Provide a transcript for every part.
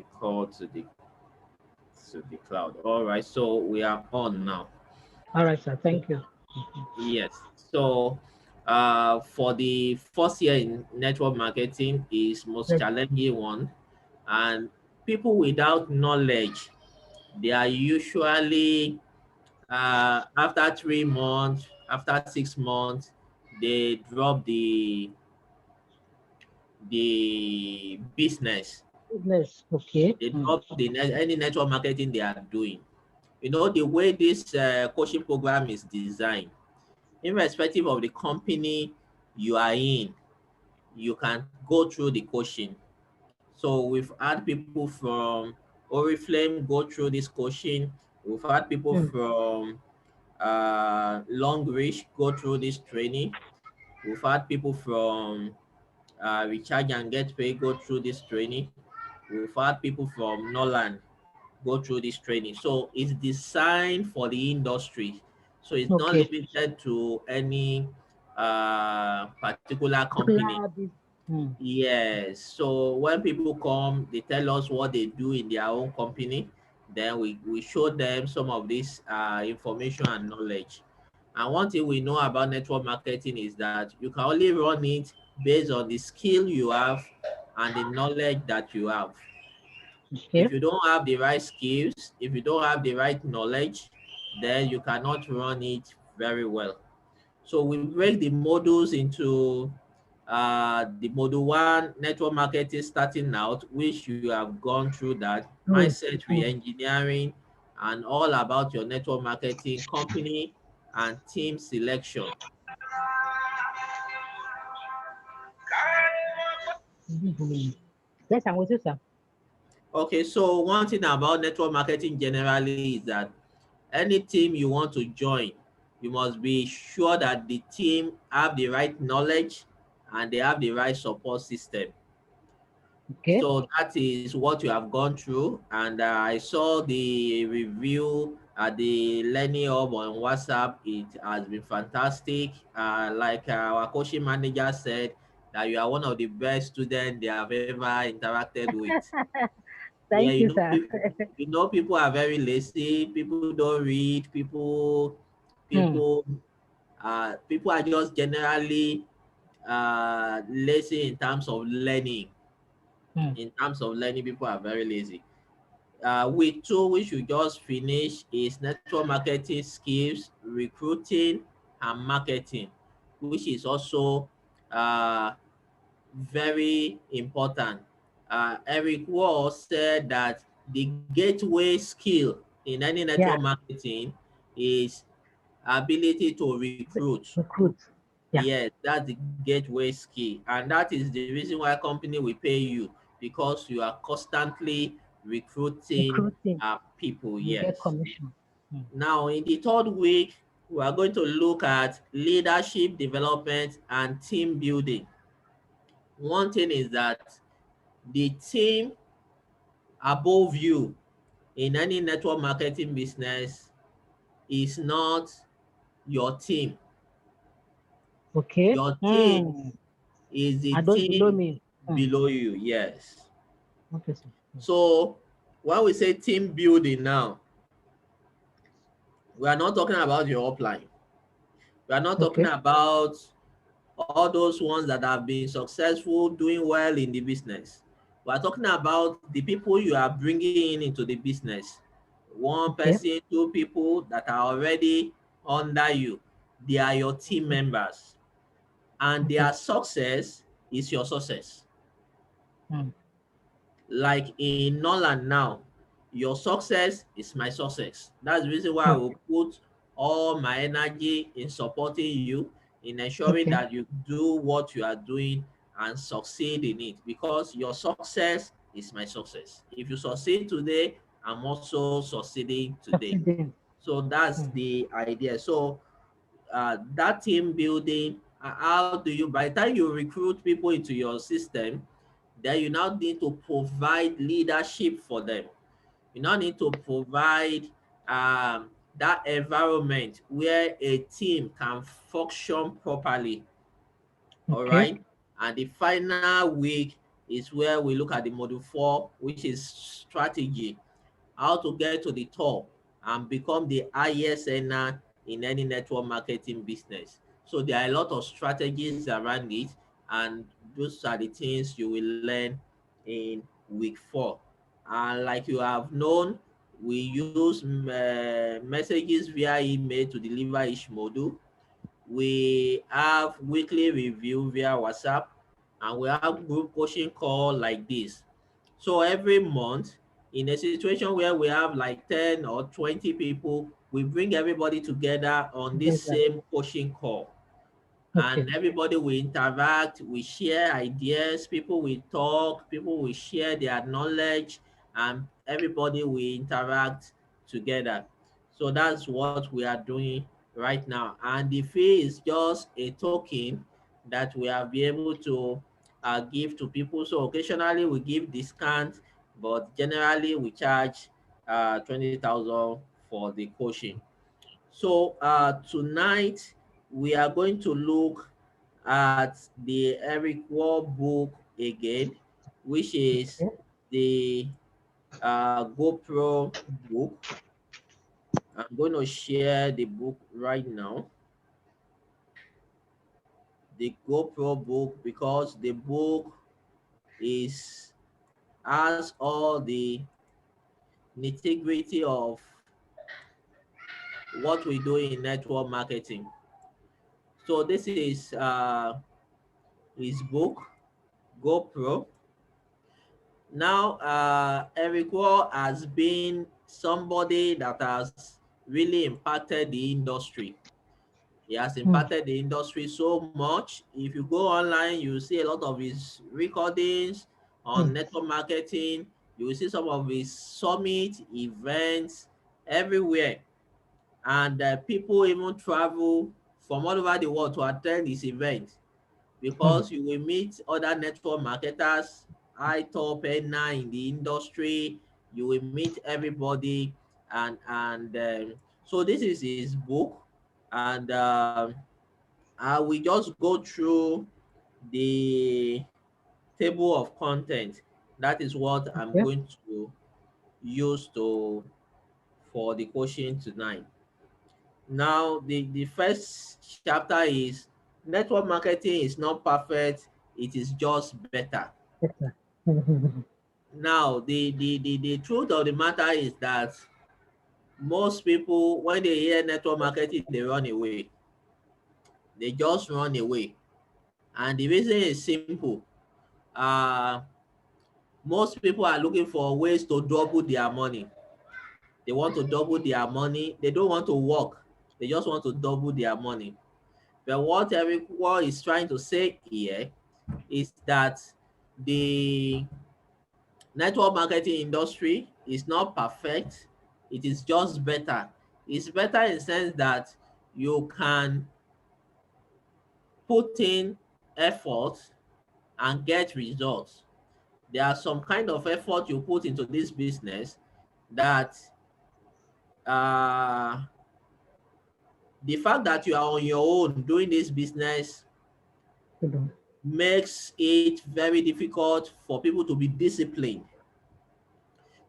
record to the cloud. All right, so we are on now. All right, sir. Thank you. Yes. So for the first year in network marketing is most Yes. challenging one, and people without knowledge, they are usually after 3 months, after 6 months, they drop the business. Business. Okay. They drop any network marketing they are doing. You know, the way this coaching program is designed, irrespective of the company you are in, you can go through the coaching. So we've had people from Oriflame go through this coaching. We've had people Mm. from Long Reach go through this training. We've had people from Recharge and Get Pay go through this training. We've had people from Noland go through this training. So it's designed for the industry. So it's not Okay. limited to any particular company. Particular Yes. So when people come, they tell us what they do in their own company. Then we show them some of this information and knowledge. And one thing we know about network marketing is that you can only run it based on the skill you have and the knowledge that you have. If Okay. you don't have the right skills, if you don't have the right knowledge, then you cannot run it very well. So we break the modules into the module one, network marketing starting out, which you have gone through that, Mm. mindset Mm. re-engineering, and all about your network marketing company and team selection. Mhm. Yes, I'm with you, sir. Okay, so one thing about network marketing generally is that any team you want to join, you must be sure that the team have the right knowledge and they have the right support system. Okay. So that is what you have gone through, and I saw the review at the Learning Hub on WhatsApp. It has been fantastic. Like our coaching manager said, that you are one of the best students they have ever interacted with. Yeah, Thank you, sir. you know, people are very lazy. People don't read. Mm. People are just generally lazy in terms of learning. Mm. In terms of learning, people are very lazy. Week two, which we just finished, is network marketing skills, recruiting, and marketing, which is also uh, very important. Eric Wall said that the gateway skill in any network Yeah. marketing is ability to recruit. Recruit. Yeah. Yes, that's the gateway skill, and that is the reason why company will pay you, because you are constantly recruiting Recruiting. people. You get Yes. commission. Mm. Now, in the third week, we are going to look at leadership development and team building. One thing is that the team above you in any network marketing business is not your team. Okay. Your team Mm. is the Are those below team me? Mm. below you. Yes. Okay, sir. Mm. So when we say team building now, we are not talking about your upline. We are not talking Okay. about all those ones that have been successful, doing well in the business. We are talking about the people you are bringing in into the business. One Okay. person, two people that are already under you. They are your team Okay. members, and Okay. their success is your success. Mm. Like in Nolan now, your success is my success. That's the reason why I Mm. will put all my energy in supporting you, in ensuring Okay. that you do what you are doing and succeed in it, because your success is my success. If you succeed today, I'm also succeeding today. Succeeding. So that's Mm. the idea. So that team building, how do you, by the time you recruit people into your system, then you now need to provide leadership for them. You now need to provide that environment where a team can function properly. All Okay. right. And the final week, is where we look at the module 4, which is strategy, how to get to the top and become the highest earner in any network marketing business. So there are a lot of strategies around it, and those are the things you will learn in week 4. And like you have known, we use messages via email to deliver each module. We have weekly review via WhatsApp, and we have group coaching call like this. So every month, in a situation where we have like 10 or 20 people, we bring everybody together on this Together. same coaching call, and Okay. everybody will interact, we share ideas, people will talk, people will share their knowledge, and everybody will interact together. So that's what we are doing right now. And the fee is just a token that we have been able to give to people. So occasionally we give discount, but generally we charge 20,000 for the coaching. So tonight we are going to look at the Eric Wall book again, which is Okay. the GoPro book. I'm going to share the book right now, the GoPro book, because the book is has all the nitty-gritty of what we do in network marketing. So this is his book, GoPro. Now, Eric Wall has been somebody that has really impacted the industry. He has Hmm. impacted the industry so much. If you go online, you see a lot of his recordings Hmm. on network marketing. You will see some of his summit events everywhere. And people even travel from all over the world to attend his event, Hmm. because you will meet other network marketers, high top earner in the industry. You will meet everybody, and so this is his book, and I will just go through the table of content. That is what I'm Okay. going to use to for the coaching tonight. Now, the first chapter is network marketing is not perfect, it is just better. Yes, sir. Hmm. Hmm. Hmm. Now, the truth of the matter is that most people, when they hear network marketing, they run away. They just run away. And the reason is simple. Uh, most people are looking for ways to double their money. They want to double their money. They don't want to work. They just want to double their money. But what Eric Wall is trying to say here is that the network marketing industry is not perfect. It is just better. It's better in the sense that you can put in effort and get results. There are some kind of effort you put into this business that uh, the fact that you are on your own doing this business Good one. makes it very difficult for people to be disciplined.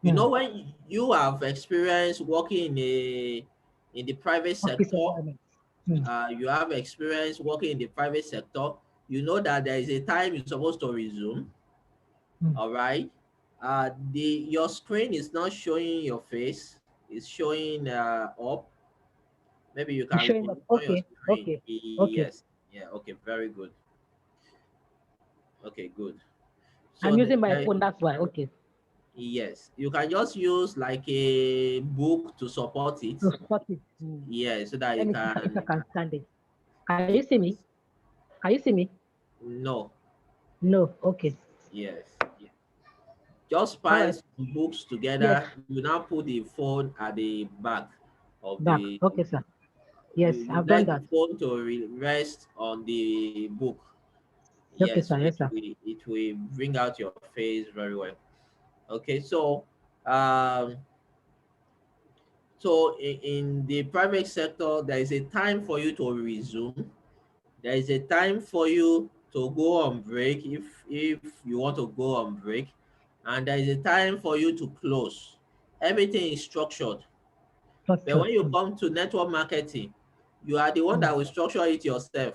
You Hmm. know, when you have experience working in the private Office sector, environment. Hmm. you have experience working in the private sector, you know that there is a time you're supposed to resume. Hmm. All right. The your screen is not showing your face, it's showing up. Maybe you It's can showing remove up. on your Okay. screen. Okay. Okay. Yes. Yeah. Okay. Very good. Okay. Good. So I'm the, using my the, phone. That's why. Okay. yes, you can just use like a book to support it. To spot it. Hmm. Yeah, so that Let you me see if I can. can stand it. Can you see me? Yes. Can you see me? No. No. Okay. Yes. Just All pile right. some books Yes. together. You now put the phone at the back of Back. the. Okay, sir. Yes, You I've done let the that. phone to rest on the book. Okay, Yes, so sir. Yes, sir. it will bring out your face very well. Okay, um, so in the private sector, there is a time for you to resume. There is a time for you. to go on break if you want to go on break, and there is a time for you to close. Everything is structured. But Structured. when you come to network marketing, you are the one Mm, that will structure it yourself.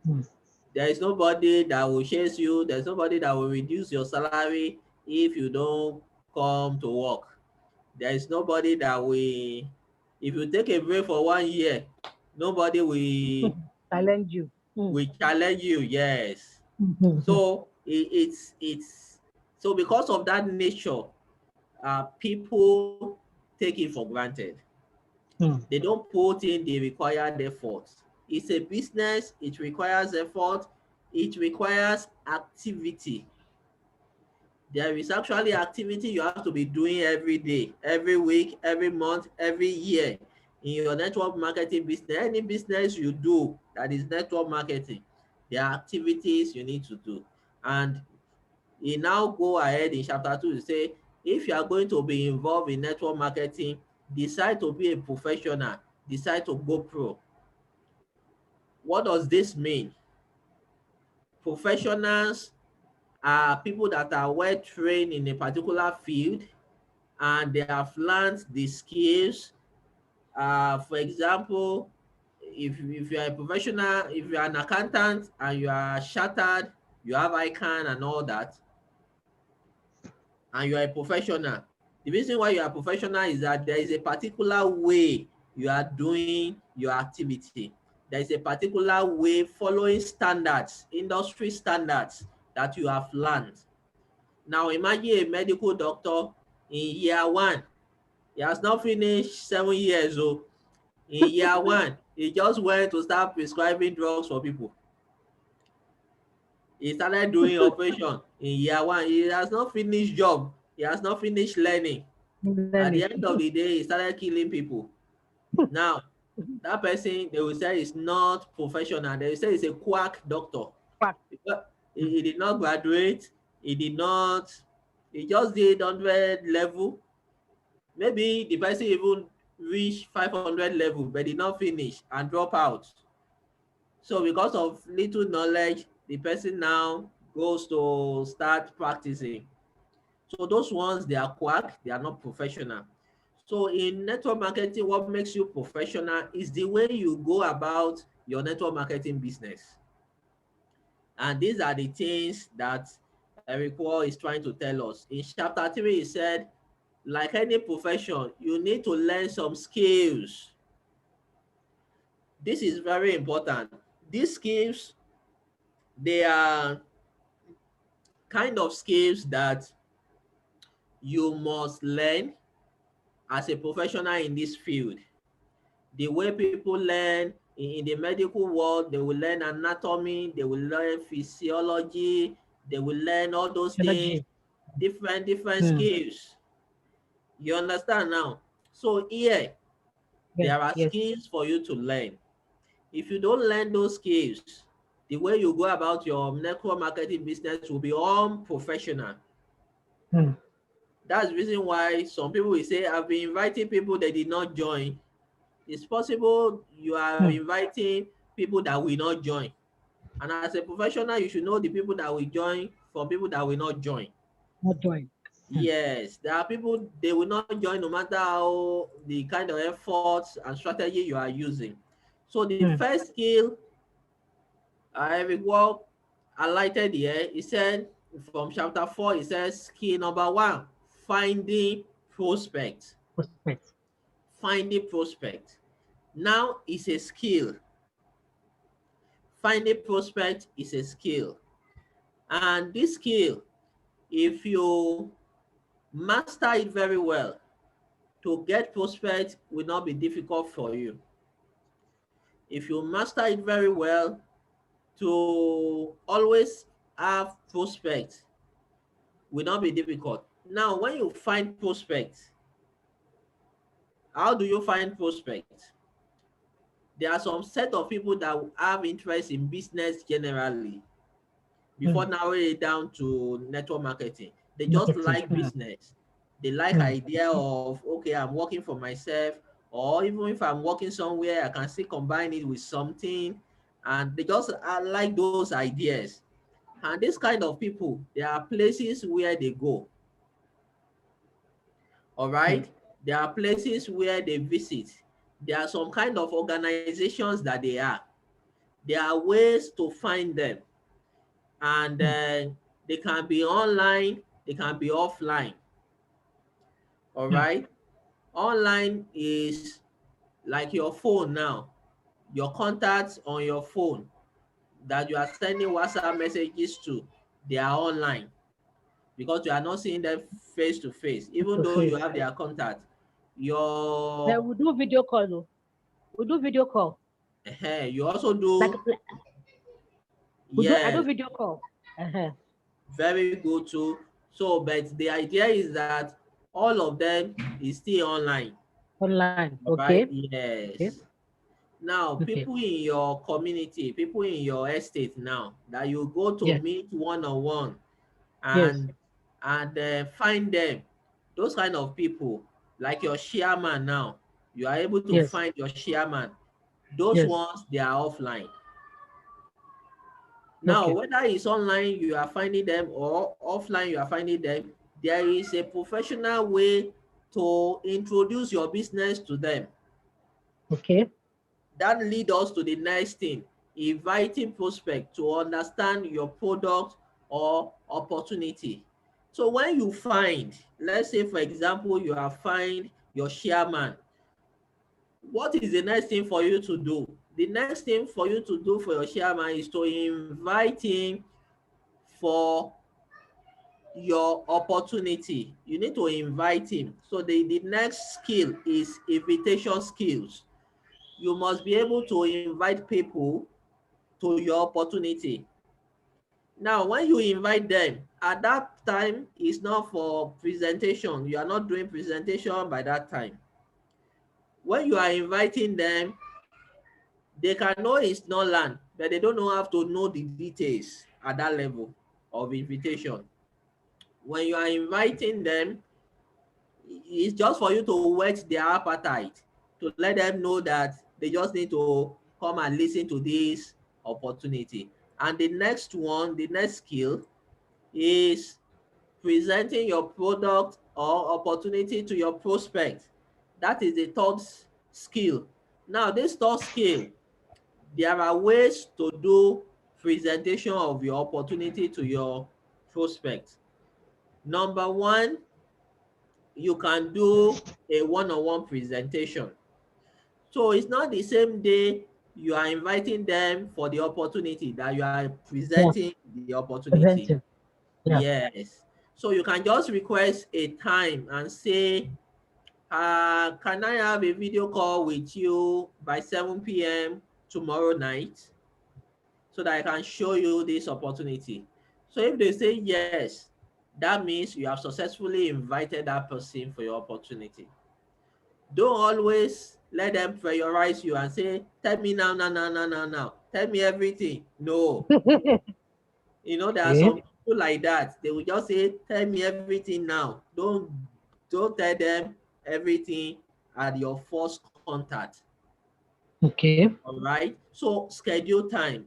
mm, There is nobody that will chase you. There's nobody that will reduce your salary if you don't come to work. There is nobody that will, if you take a break for 1 year, nobody challenge you. will challenge you. Yes. Mm. So it's so because of that nature, people take it for granted. Mm, They don't put in the required effort. It's a business, it requires effort, it requires activity. There is actually activity you have to be doing every day, every week, every month, every year in your network marketing business. Any business you do that is network marketing, there are activities you need to do. And he now go ahead in chapter 2 to say, if you are going to be involved in network marketing, decide to be a professional, decide to go pro. What does this mean? Professionals are people that are well trained in a particular field and they have learned the skills. For example, if you are a professional, if you are an accountant and you are chartered, you have ICANN and all that, and you are a professional. The reason why you are a professional is that there is a particular way you are doing your activity. There is a particular way following standards, industry standards that you have learned. Now imagine a medical doctor in year one. He has not finished 7 years old. In year one, he just went to start prescribing drugs for people. He started doing operation in year one. He has not finished job. He has not finished learning. At learning. the end of the day, he started killing people. Now, that person, they will say is not professional. They will say he's a quack doctor. Quack. Because he did not graduate. He did not, he just did 100 level. Maybe the person even reached 500 level, but did not finish and drop out. So because of little knowledge, the person now goes to start practicing. So those ones, they are quack, they are not professional. So in network marketing, what makes you professional is the way you go about your network marketing business. And these are the things that Eric Wall is trying to tell us. In chapter 3, he said, like any profession, you need to learn some skills. This is very important. These skills, they are kind of skills that you must learn as a professional in this field. The way people learn in the medical world, they will learn anatomy, they will learn physiology, they will learn all those things, Technology. different Mm. skills. You understand now? So here, Yes, there are yes. skills for you to learn. If you don't learn those skills, the way you go about your network marketing business will be unprofessional. Mm. That's the reason why some people will say, I've been inviting people they did not join. It's possible you are Mm. inviting people that will not join. And as a professional, you should know the people that will join from people that will not join. Not join. Mm. Yes, there are people they will not join no matter how the kind of efforts and strategy you are using. So the Mm. first skill I will highlighted here, he said from chapter 4, it says skill number 1, finding prospect. Prospect. Finding prospect. Now is a skill. Finding prospect is a skill. And this skill, if you master it very well, to get prospect will not be difficult for you. If you master it very well, to always have prospect will not be difficult. Now, when you find prospect, how do you find prospect? There are some set of people that have interest in business generally. Before Mm. narrowing it down to network marketing, they just Marketing. like Mm. business. They like Mm. idea of, okay, I'm working for myself, or even if I'm working somewhere, I can still combine it with something. And they just like those ideas. And this kind of people, there are places where they go. All Hmm. right. There are places where they visit. There are some kind of organizations that they are. There are ways to find them. And Hmm. they can be online, they can be offline. All Hmm. right. Online is like your phone now, your contacts on your phone that you are sending WhatsApp messages to, they are online because you are not seeing them face to face, even To though you face. have their contact. Then Your we do video call. Though. We do video call. you also Like, do. we do. I Yes, do video call. Uh-huh. very good too. So, but the idea is that all of them is still online. Online. All Okay. right. Okay. Yes. Now, Okay. people in your community, people in your estate now that you go to Yes. meet one on one Yes. and find them, those kind of people, like your chairman now, you are able to Yes. find your chairman. Those Yes. ones they are offline. Now, Okay. whether it's online you are finding them or offline you are finding them, there is a professional way to introduce your business to them. Okay. That leads us to the next thing, inviting prospect to understand your product or opportunity. So when you find, let's say for example, you have find your chairman, what is the next thing for you to do? The next thing for you to do for your chairman is to invite him for your opportunity. You need to invite him. So the next skill is invitation skills. You must be able to invite people to your opportunity. Now, when you invite them, at that time, it's not for presentation. You are not doing presentation by that time. When you are inviting them, they can know it's not land, but they don't know how to know the details at that level of invitation. When you are inviting them, it's just for you to whet their appetite, to let them know that they just need to come and listen to this opportunity. And the next one, the next skill is presenting your product or opportunity to your prospect. That is the third skill. Now, this third skill, there are ways to do presentation of your opportunity to your prospect. Number one, you can do a one-on-one presentation. So it's not the same day you are inviting them for the opportunity that you are Yeah. presenting the opportunity. Preventive. Yeah. Yes. So you can just request a time and say, can I have a video call with you by 7 p.m. tomorrow night so that I can show you this opportunity? So if they say yes, that means you have successfully invited that person for your opportunity. Don't always let them prioritize you and say, tell me now, now, now, now, now, now. Tell me everything. No. There are Okay. some people like that. They will just say, tell me everything now. Don't tell them everything at your first contact. Okay. All right. So schedule time.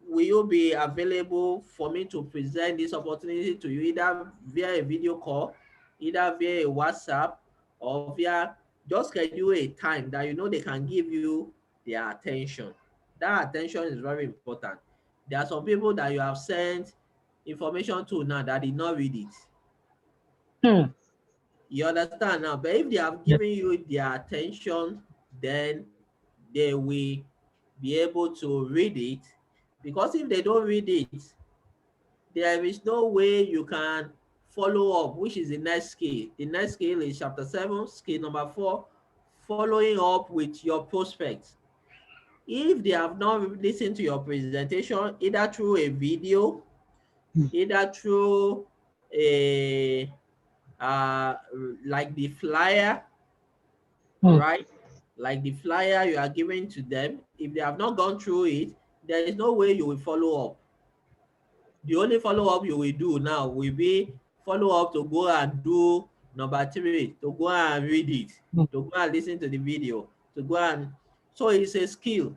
Will you be available for me to present this opportunity to you either via a video call, either via a WhatsApp, or via just schedule a time that you know they can give you their attention. That attention is very important. There are some people that you have sent information to now that did not read it. Hmm. You understand now? But if they have Yeah. given you their attention, then they will be able to read it. Because if they don't read it, there is no way you can follow up, which is the next skill. The next skill is chapter 7, skill number 4, following up with your prospects. If they have not listened to your presentation, either through a video, Hmm. either through a uh, like the flyer, all Hmm. right, like the flyer you are giving to them, if they have not gone through it, there is no way you will follow up. The only follow up you will do now will be follow up to go and do number 3, to go and read it, Hmm. to go and listen to the video, to go and, so it's a skill.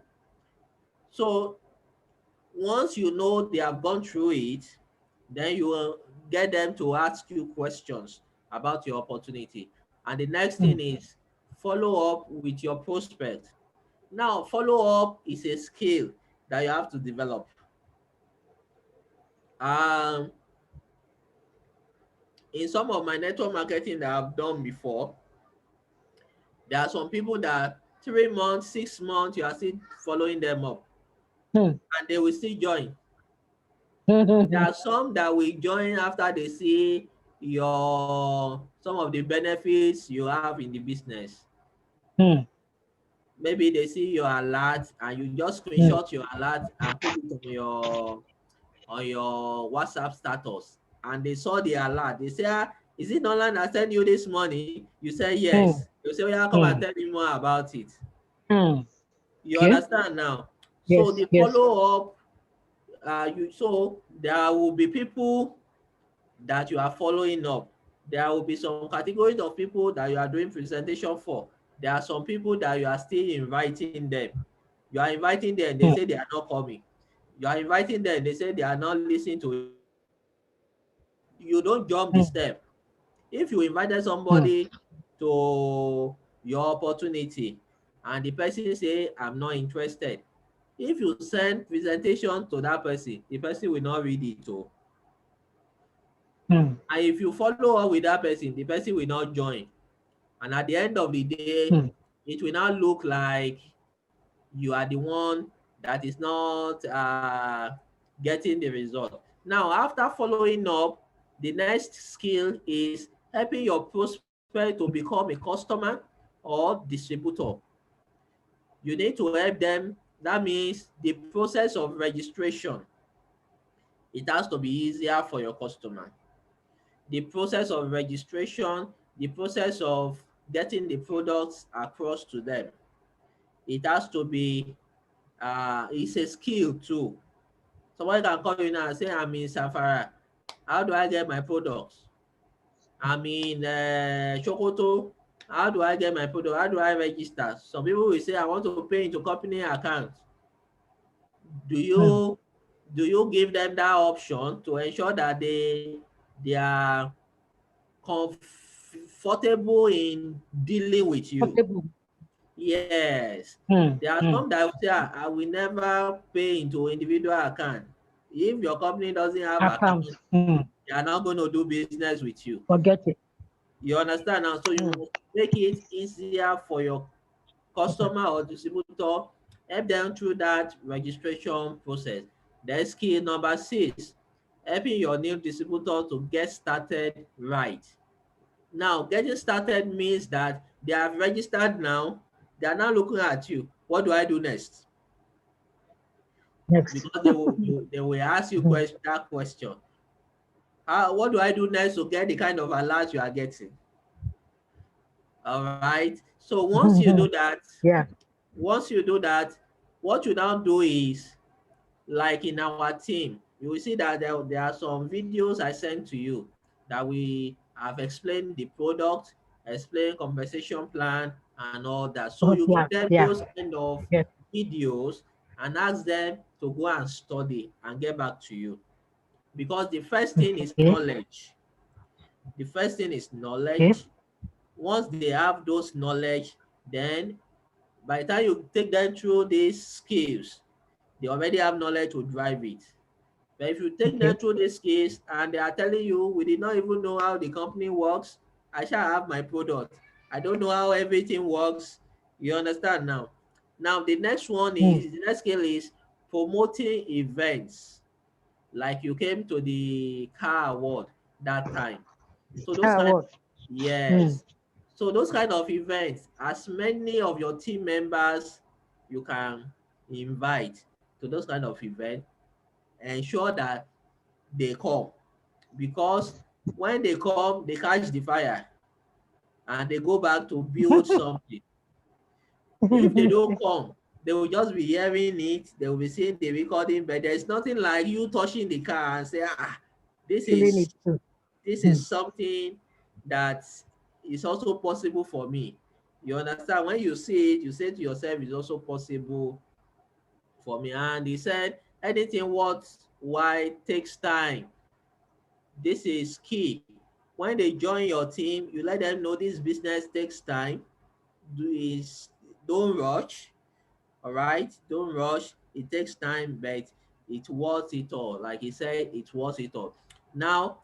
So Once you know they have gone through it, then you will get them to ask you questions about your opportunity. And the next mm, thing is follow up with your prospect. Now, follow up is a skill that you have to develop. Um, in some of my network marketing that I've done before, there are some people that 3 months, 6 months, you are still following them up mm, and they will still join. There mm, are some that will join after they see your some of the benefits you have in the business. mm, Maybe they see your alert and you just mm, screenshot your alert and put it on your WhatsApp status. And they saw the alert. They say, ah, is it Nolan that sent you this money? You say yes. mm, You say, oh, yeah, come and mm, tell me more about it. mm. You Okay. understand now? So Yes, the yes. follow up, so there will be people that you are following up. There will be some categories of people that you are doing presentation for. There are some people that you are still inviting them. You are inviting them, they Mm, say they are not coming. You are inviting them, they say they are not listening to it. You don't jump the mm, step. If you invited mm, somebody to your opportunity and the person say, I'm not interested, if you send presentation to that person, the person will not read it. Oh. mm, And if you follow up with that person, the person will not join. And at the end of the day, mm, it will not look like you are the one that is not getting the result. Now, after following up, the next skill is helping your prospect to become a customer or distributor. You need to help them. That means the process of registration, it has to be easier for your customer. The process of registration, the process of getting the products across to them, it has to be, it's a skill too. Somebody can call you now and say, I'm in Safara. How do I get my products? I'm in Chokoto. How do I get my product? How do I register? Some people will say, I want to pay into company account. Do mm. you do you give them that option to ensure that they are comfortable in dealing with you? Portable. Yes. Mm, There are mm. some that will say, "Ah, I will never pay into individual account. If your company doesn't have account, Account. Mm. they are not going to do business with you." Forget it. You understand now? So you Mm. must make it easier for your Okay. customer or distributor, help them through that registration process. Then skill number 6, helping your new distributor to get started right. Now, getting started means that they have registered now. They are now looking at you. What do I do next? Next. Because they will ask you Mm. that question. What do I do next to get the kind of alert you are getting? All right. So Yeah. once you do that, what you now do is, like in our team, you will see that there are some videos I sent to you that we have explained the product, explained compensation plan, and all that. So Oh, you give yeah. them Yeah. those kind of Yes. videos and ask them to go and study and get back to you. Because the first thing is Okay. knowledge. The first thing is Okay. knowledge. Once they have those knowledge, then by the time you take them through these skills, they already have knowledge to drive it. But if you take them Okay. through this case and they are telling you, we did not even know how the company works, I shall have my product. I don't know how everything works. You understand now? Now, Mm. the next skill is promoting events. Like you came to the car award that time. So those Ah, kind, what? Mm. yes. So those kind of events, as many of your team members you can invite to those kind of events, ensure that they come, because when they come, they catch the fire and they go back to build something. If they don't come, they will just be hearing it, they will be seeing the recording, but there's nothing like you touching the car and say, ah, this Feeling is it too. this Mm. is something that is also possible for me. You understand? When you see it, you say to yourself, it's also possible for me. And he said anything worth why takes time. This is key. When they join your team, you let them know this business takes time. Do is don't rush. All right, don't rush. It takes time, but it's worth it all. Like he said, it's worth it all. Now,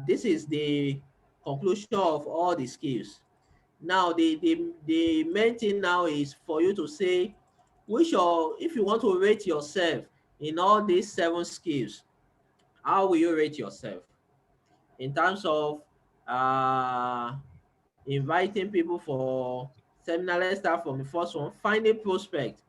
this is the conclusion of all the skills. Now, the main thing now is for you to say which, or if you want to rate yourself in all these 7 skills, how will you rate yourself in terms of uh inviting people for seminar? Let's start from the first one. Finding prospect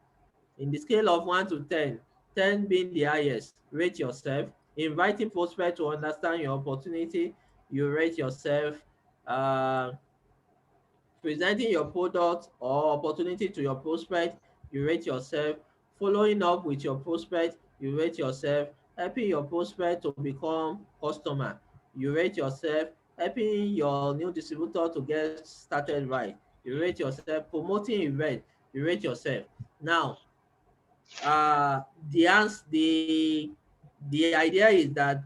in the scale of 1 to 10, 10 being the highest. Rate yourself. Inviting prospect to understand your opportunity, you rate yourself. uh Presenting your product or opportunity to your prospect, you rate yourself. Following up with your prospect, you rate yourself. Helping your prospect to become customer, you rate yourself. Helping your new distributor to get started right, you rate yourself. Promoting event, you rate yourself. Now, the answer, the idea is that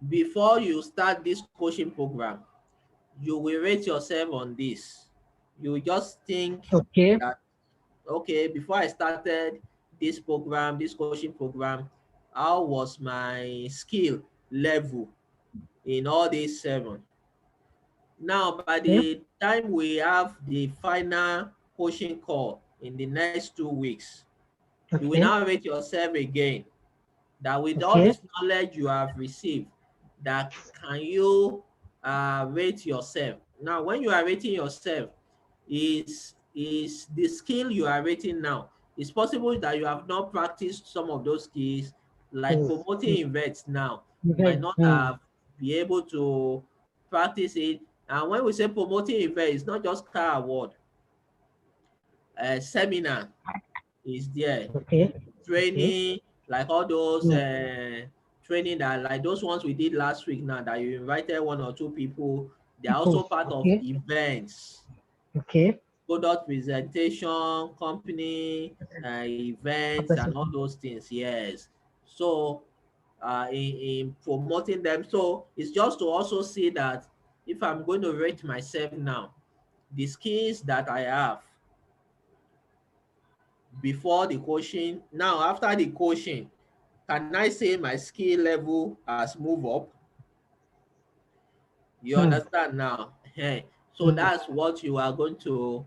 before you start this coaching program, you will rate yourself on this. You just think Okay. that, okay, before I started this program, this coaching program, how was my skill level in all these 7? Now, by Okay. the time we have the final coaching call in the next 2 weeks, you will Okay. now rate yourself again, that with all Okay. this knowledge you have received, that can you rate yourself. Now, when you are rating yourself, is the skill you are rating now, it's possible that you have not practiced some of those skills, like Mm. promoting events. Now you might Event. not have be able to practice it. And when we say promoting event, it's not just car award. Seminar is there. Okay. Okay. Training, like all those Mm. training, that like those ones we did last week, now that you invited 1 or 2 people, they are People. also part of Okay. events. Okay. Product presentation, company events, and all Capacity. those things. Yes. So in promoting them, so it's just to also see that if I'm going to rate myself now, the skills that I have before the coaching, now after the coaching, can I say my skill level has moved up? You Mm. understand now? So Mm. that's what you are going to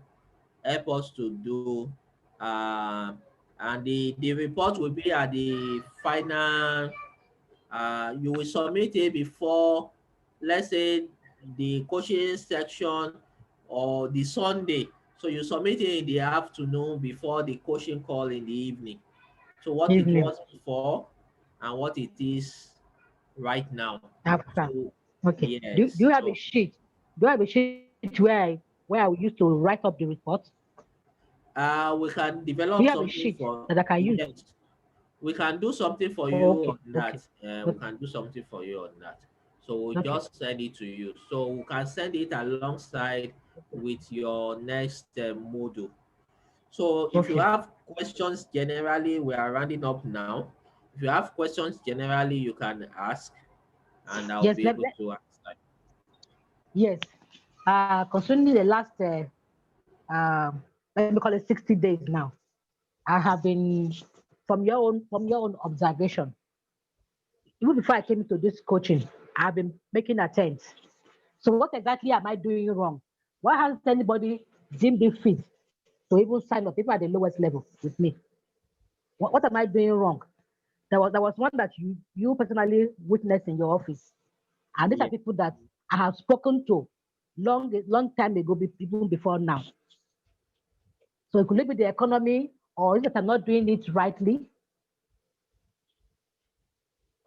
help us to do. Uh, and the report will be at the final. You will submit it before, let's say, the coaching section or the Sunday. So you submit it in the afternoon before the coaching call in the evening. So what it Evening. was before and what it is right now. After. So Okay. Do yes, you have a so sheet? Do you have a sheet where I will use to write up the report? we can Do you develop have a something sheet for, that I can use? yes, we can do something for Oh, you okay. on Okay. that. We Okay. can do something for you on that. So we'll Okay. just send it to you. So we can send it alongside with your next module. So if you Okay. have questions generally, we are rounding up now. If you have questions generally, you can ask and I'll Yes. be able to answer. Yes. Concerning the last, let me call it 60 days now. I have been, from your own observation, even before I came into this coaching, I've been making attempts. So what exactly am I doing wrong? Why hasn't anybody deemed it fit to even sign up, people at the lowest level with me? What am I doing wrong? There was one that you personally witnessed in your office, and these are Yeah. people that I have spoken to long time ago, even before now. So it could be the economy, or is it that I'm not doing it rightly?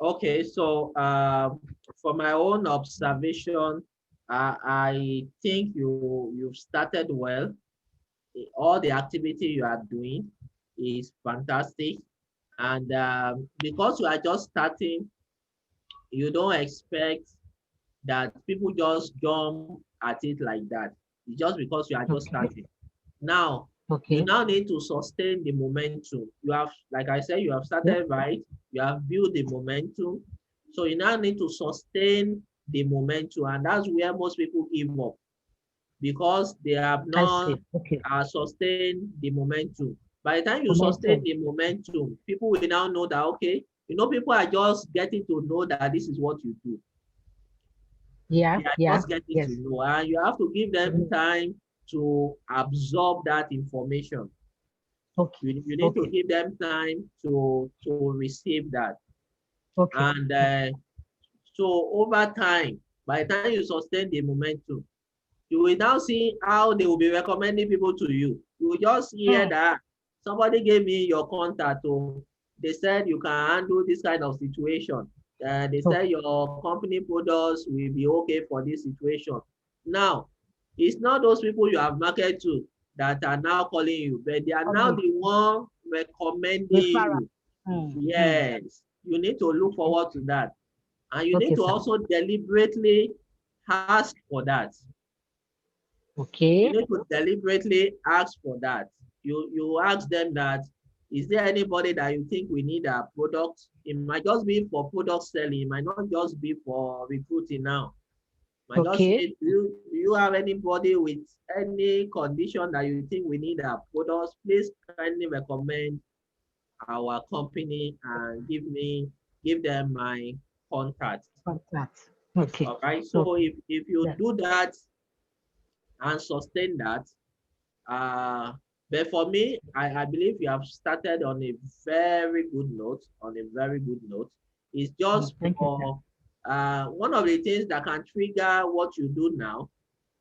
Okay, so for my own observation, I think you've started well. All the activity you are doing is fantastic, and because you are just starting, you don't expect that people just jump at it like that. It's just because you are just Okay. starting. Now, You Okay. now need to sustain the momentum. You have, like I said, you have Yeah. started right, you have built the momentum. So you now need to sustain the momentum, and that's where most people give up because they have I not see. Okay. sustained the momentum. By the time you sustain Momentum. the momentum, people will now know that, okay, people are just getting to know that this is what you do. Yeah. They are Yeah. just getting to Yes. know, and you have to give them Mhm. time to absorb that information. Okay. You need to Okay. give them time to receive that. Okay. And Okay. so over time, by the time you sustain the momentum, you will now see how they will be recommending people to you. You will just hear Hmm. that somebody gave me your contact. Oh, they said you can handle this kind of situation. They said Okay. your company products will be okay for this situation. Now, it's not those people you have marketed to that are now calling you, but they are now Calling the one recommending referral. you. Hmm. Hmm. Yes, you need to look Okay. forward to that. And you need Okay, to sir. also deliberately ask for that. You Okay. need to deliberately ask for that. You ask them that, is there anybody that you think we need a product? It might just be for product selling. It might not just be for recruiting now. It might just Okay. say, do you have anybody with any condition that you think we need our products? Please kindly recommend our company and give them my contact. Contact. Okay. All right. So Okay. if you Yeah. do that and sustain that, Uh, but for me, I believe you have started on a very good note, on a very good note. It's just Thank you, sir. for one of the things that can trigger what you do now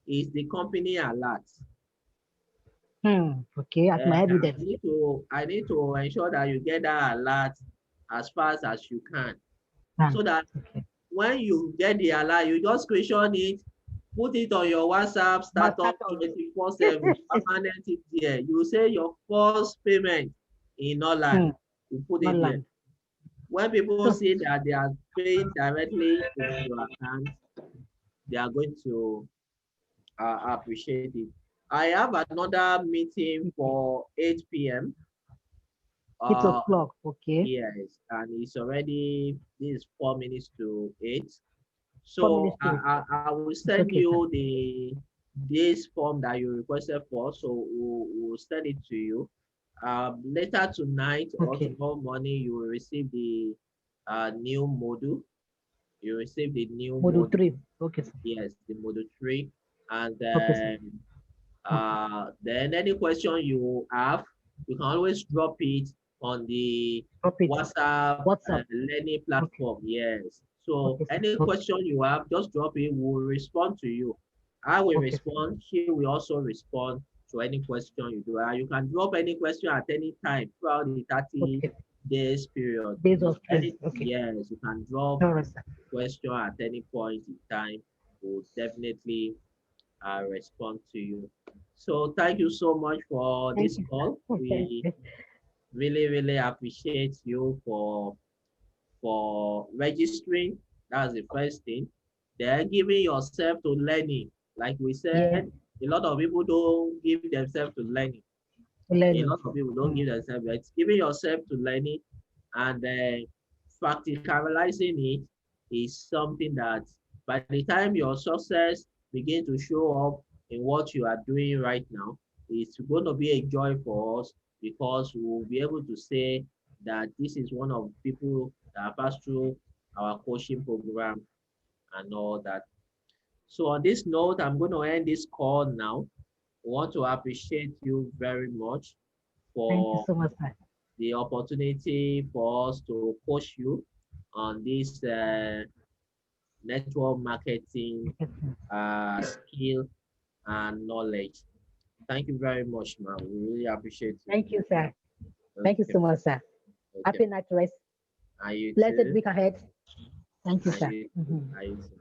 is the company alert. Hmm. Okay. As my evidence. I need to ensure that you get that alert as fast as you can, Ah. so that Okay. when you get the alert, you just screenshot it, put it on your WhatsApp My status status. 24/7, permanent it there. You say your first payment in Holland, Hmm. you put Not it there. land. When people So, see that they are paying directly into your account, they are going to appreciate it. I have another meeting okay. for 8 p.m. 8 Uh, o'clock. Okay. yes, and it's already, this is 4 minutes to 8. 4 minutes So to it. I will It's send okay, sir. you this form that you requested for. So we'll send it to you. Later tonight or Okay. tomorrow morning, you will receive the new module. You receive the new Module module. 3. Okay, sir. Yes, the module 3. And Okay, sir. Okay. then any question you have, you can always drop it on the Drop it. WhatsApp What's up? learning Okay. platform. Yes. So Okay, sir. any Okay. question you have, just drop it. We'll respond to you. I will Okay, sir. respond. She will also respond to any question you do. You can drop any question at any time throughout the 30 Okay. days period. Days of training. Any, Okay. yes, you can drop All right, sir. question at any point in time. We'll definitely respond to you. So thank you so much for Thank this you, call. sir. We really appreciate you for registering. That's the first thing. Then giving yourself to learning. Like we said, Yeah. a lot of people don't give themselves to learning. A lot Learning. of people don't Hmm. give themselves, but giving yourself to learning and practicalizing it is something that by the time your success begin to show up in what you are doing right now, it's going to be a joy for us because we'll be able to say that this is one of the people that passed through our coaching program and all that. So on this note, I'm going to end this call now. I want to appreciate you very much Thank you for so much, sir. the opportunity for us to coach you on this network marketing Okay, sir. skill and knowledge. Thank you very much, man. We really appreciate you. Thank you, sir. Thank you Okay, so much, sir. okay. Happy night rest. Are you Blessed too? week ahead. Thank you, Are sir. you too? Mhm. Are you too?